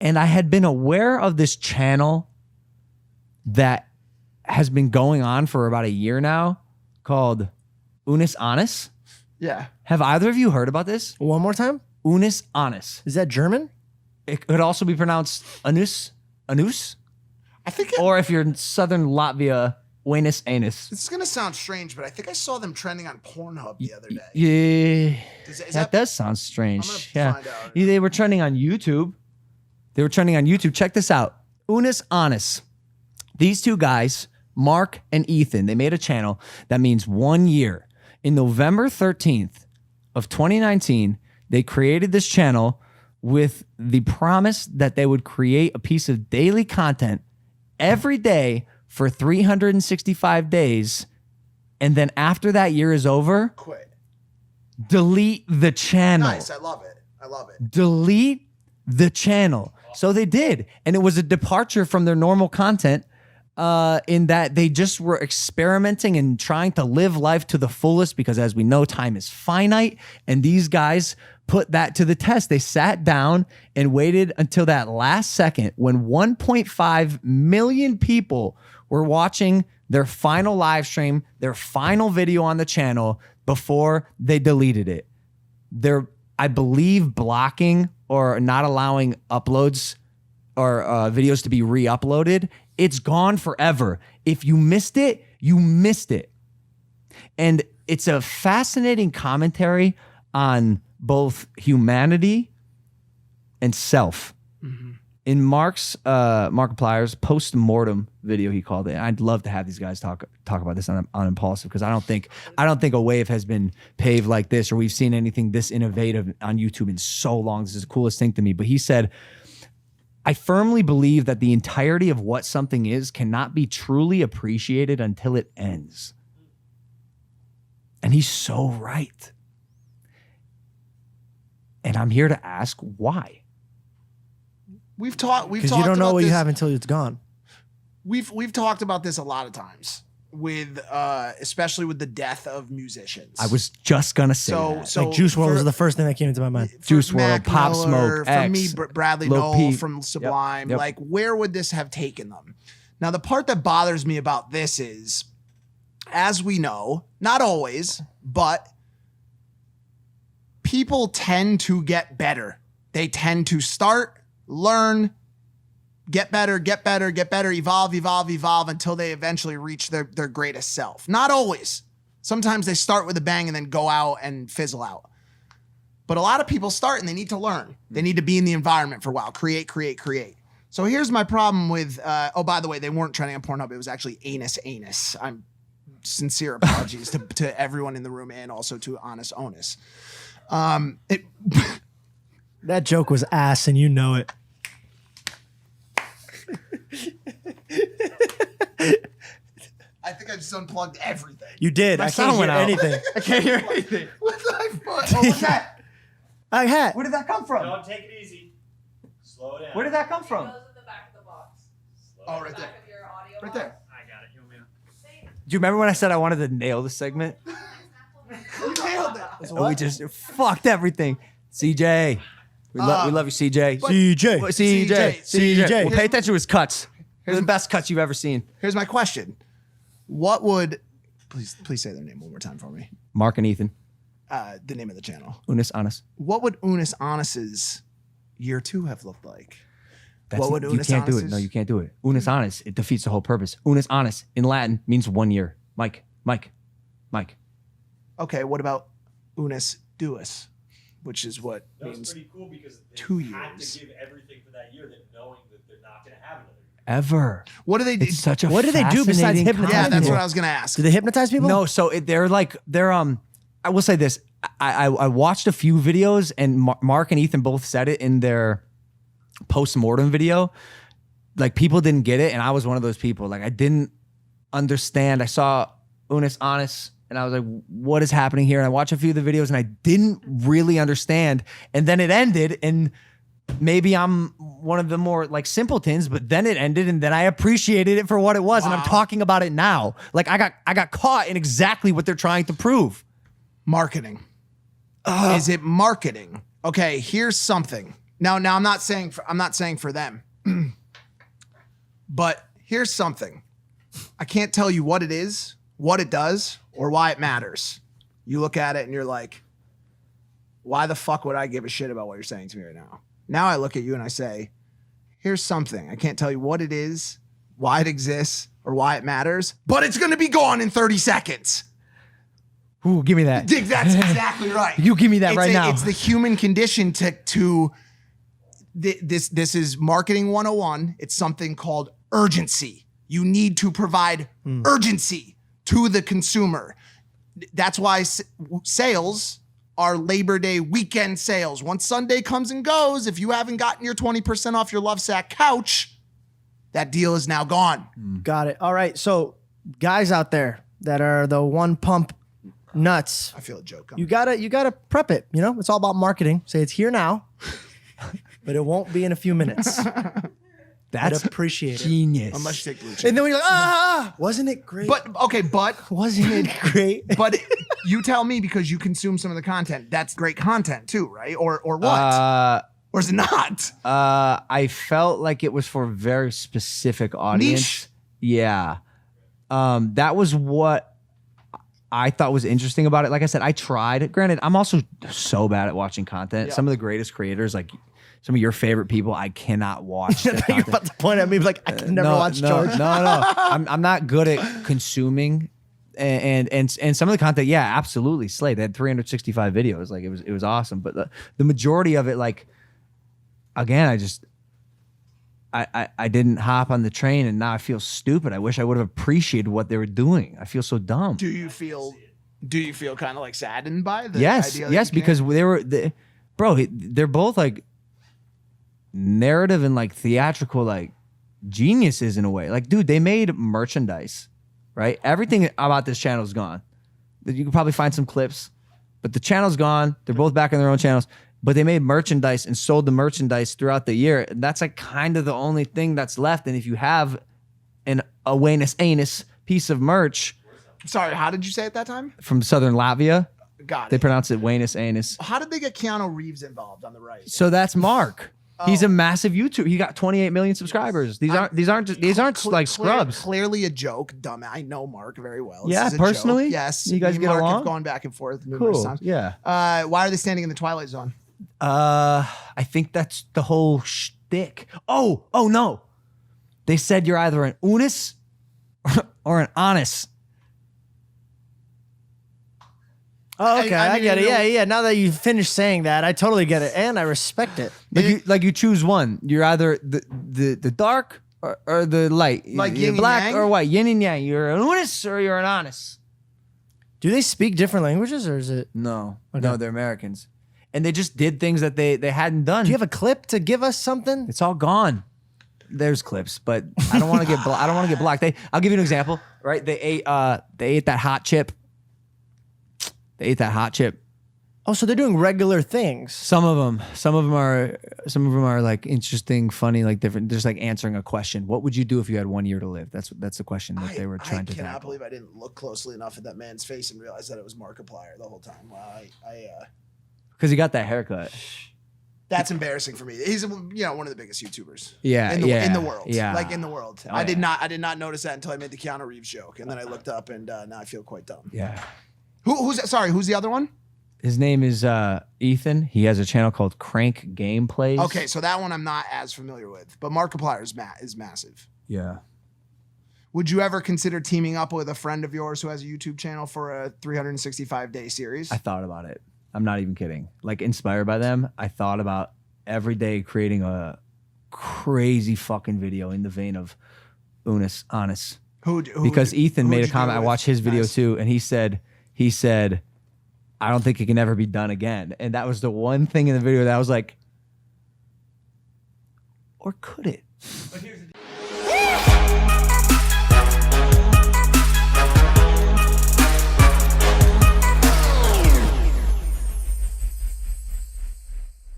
And I had been aware of this channel that has been going on for about a year now called Unus Annus. Yeah. Have either of you heard about this? One more time. Unus Annus. Is that German? It could also be pronounced Unus Annus. I think Or if you're in southern Latvia, Unus Annus. it's going to sound strange, but I think I saw them trending on Pornhub the other day. Yeah. Is That does sound strange. I'm gonna Yeah. find out. Yeah, they were trending on YouTube. Check this out. Unus Annus. These two guys, Mark and Ethan, they made a channel that means 1 year. In November 13th of 2019, they created this channel with the promise that they would create a piece of daily content every day for 365 days. And then after that year is over, Quit. delete the channel. Nice. I love it. I love it. Delete the channel. So they did. And it was a departure from their normal content in that they just were experimenting and trying to live life to the fullest because, as we know, time is finite. And these guys put that to the test. They sat down and waited until that last second when 1.5 million people were watching their final live stream, their final video on the channel before they deleted it. They're, I believe, blocking or not allowing uploads or videos to be re-uploaded. It's gone forever. If you missed it, you missed it. And it's a fascinating commentary on both humanity and self. Mm-hmm. In Mark's Markiplier's post-mortem video, he called it. I'd love to have these guys talk about this on Impulsive, because I don't think a wave has been paved like this, or we've seen anything this innovative on YouTube in so long. This is the coolest thing to me. But he said, I firmly believe that the entirety of what something is cannot be truly appreciated until it ends. And he's so right. And I'm here to ask why. We've talked. Because you don't know what you have until it's gone. We've talked about this a lot of times with, especially with the death of musicians. I was just gonna say that. Like Juice WRLD was the first thing that came into my mind. Juice WRLD, Mac Pop Miller, Smoke, for X, me, Bradley Lil Noel Peep. from Sublime. Yep. Like, where would this have taken them? Now, the part that bothers me about this is, as we know, not always, but people tend to get better. They tend to start, learn, get better, evolve until they eventually reach their greatest self. Not always. Sometimes they start with a bang and then go out and fizzle out. But a lot of people start and they need to learn. They need to be in the environment for a while. Create. So here's my problem with, oh, by the way, they weren't trending on Pornhub. It was actually Anus. I'm sincere apologies to everyone in the room and also to Honest Onus. That joke was ass, and you know it. I think I just unplugged everything. You did. I can't hear anything. I can't hear anything. What did I put? Oh, what's that? I had. Where did that come from? Don't take it easy. Slow down. Where did that come from? It goes in the back of the box. Oh, right Back there. of your audio Right box. there. I got it. You want me to? Do you remember when I said I wanted to nail the segment? You nailed it. Oh, we just fucked everything. CJ. We love you, CJ. CJ. CJ. Well, pay attention to his cuts. Here's the best cuts you've ever seen. Here's my question. What would, please say their name one more time for me. Mark and Ethan. The name of the channel. Unus Annus. What would Unus Annus's year 2 have looked like? What would you Unus can't do it. Annus's- No, you can't do it. Unus Annus, it defeats the whole purpose. Unus Annus in Latin means 1 year. Mike. Okay, what about Unus Duus, which is what That was means pretty cool because they 2 had years. to give everything for that year, that knowing that they're not going to have another year. Ever. What do they do? It's such a What do they do besides fascinating hypnotize Yeah, concept. that's people? what I was going to ask. Do they hypnotize people? No, so they're I will say this. I watched a few videos, and Mark and Ethan both said it in their post-mortem video. Like, people didn't get it, and I was one of those people. Like, I didn't understand. I saw Unus Annus, and I was like, what is happening here? And I watched a few of the videos, and I didn't really understand. And then it ended, and maybe I'm one of the more like simpletons, but then it ended, and then I appreciated it for what it was, and I'm talking about it now. Like, I got caught in exactly what they're trying to prove. Marketing. Is it marketing? Okay, here's something. Now I'm not saying for them, but here's something. I can't tell you what it is, what it does, or why it matters. You look at it and you're like, why the fuck would I give a shit about what you're saying to me right now? Now I look at you and I say, here's something. I can't tell you what it is, why it exists, or why it matters, but it's going to be gone in 30 seconds. Ooh, give me that. That's exactly right. You give me that right now. It's the human condition to this is marketing 101. It's something called urgency. You need to provide urgency to the consumer. That's why sales are Labor Day weekend sales. Once Sunday comes and goes, if you haven't gotten your 20% off your Lovesac couch, that deal is now gone. Got it. All right. So guys out there that are the one pump nuts, I feel a joke. you gotta prep it. You know, it's all about marketing. Say it's here now, but it won't be in a few minutes. That's I'd appreciate it. genius. Unless you take blue check. And then we're like, wasn't it great? But wasn't it great? but you tell me, because you consume some of the content. That's great content too, right? Or what? Or is it not? I felt like it was for a very specific audience. Niche. Yeah. That was what I thought was interesting about it. Like I said, I tried. Granted, I'm also so bad at watching content. Yeah. Some of the greatest creators, like some of your favorite people, I cannot watch. I their thought you were content. about to point at me like I can never watch George. No. I'm not good at consuming, and some of the content, yeah, absolutely slayed. They had 365 videos, like it was awesome. But the majority of it, like, again, I didn't hop on the train, and now I feel stupid. I wish I would have appreciated what they were doing. I feel so dumb. Do you feel kind of like saddened by the Yes, idea that yes, you because can't? they're both like narrative and like theatrical like geniuses in a way. Like, dude, they made merchandise, right? Everything about this channel is gone. You can probably find some clips, but the channel's gone. They're both back in their own channels, but they made merchandise and sold the merchandise throughout the year. And that's like kind of the only thing that's left. And if you have a Unus Annus piece of merch Sorry, how did you say it that time? from Southern Latvia, Got they it. pronounce it Unus Annus. How did they get Keanu Reeves involved on the right? So that's Mark. He's a massive YouTuber. He got 28 million subscribers. These aren't like scrubs. Clearly a joke. Dumb. I know Mark very well. This Yeah, is a personally? joke. Yes. You guys Me and get Mark along? have gone back and forth numerous Cool. times. Yeah. Why are they standing in the Twilight Zone? I think that's the whole shtick. Oh no. They said you're either an Unus or an Annus. Oh, okay, I I mean, get it. you know- Yeah. Now that you finished saying that, I totally get it, and I respect it. Like you choose one. You're either the dark or the light. Like You're yin and black yang? or white. Yin and yang. You're an Unus or you're an Annus. Do they speak different languages, or is it? No, Okay. no, they're Americans, and they just did things that they hadn't done. Do you have a clip to give us something? It's all gone. There's clips, but I don't want to get I don't want to get blocked. I'll give you an example. Right? They ate that hot chip. They ate that hot chip. Oh, so they're doing regular things. Some of them are like interesting, funny, like different. Just like answering a question. What would you do if you had 1 year to live? That's the question that they were trying to I cannot tackle. believe I didn't look closely enough at that man's face and realize that it was Markiplier the whole time. Wow, Because he got that haircut. that's embarrassing for me. He's one of the biggest YouTubers. Yeah, in the world. Yeah. Like in the world. Oh, I did not notice that until I made the Keanu Reeves joke, and then I looked up, and now I feel quite dumb. Yeah. Who's the other one? His name is Ethan. He has a channel called Crank Gameplays. Okay, so that one I'm not as familiar with, but Markiplier is massive. Yeah. Would you ever consider teaming up with a friend of yours who has a YouTube channel for a 365-day series? I thought about it. I'm not even kidding. Like, inspired by them, I thought about every day creating a crazy fucking video in the vein of Unus Annus. Because Ethan made a comment. I watched his video too, and he said, I don't think it can ever be done again. And that was the one thing in the video that I was like, or could it? But here's the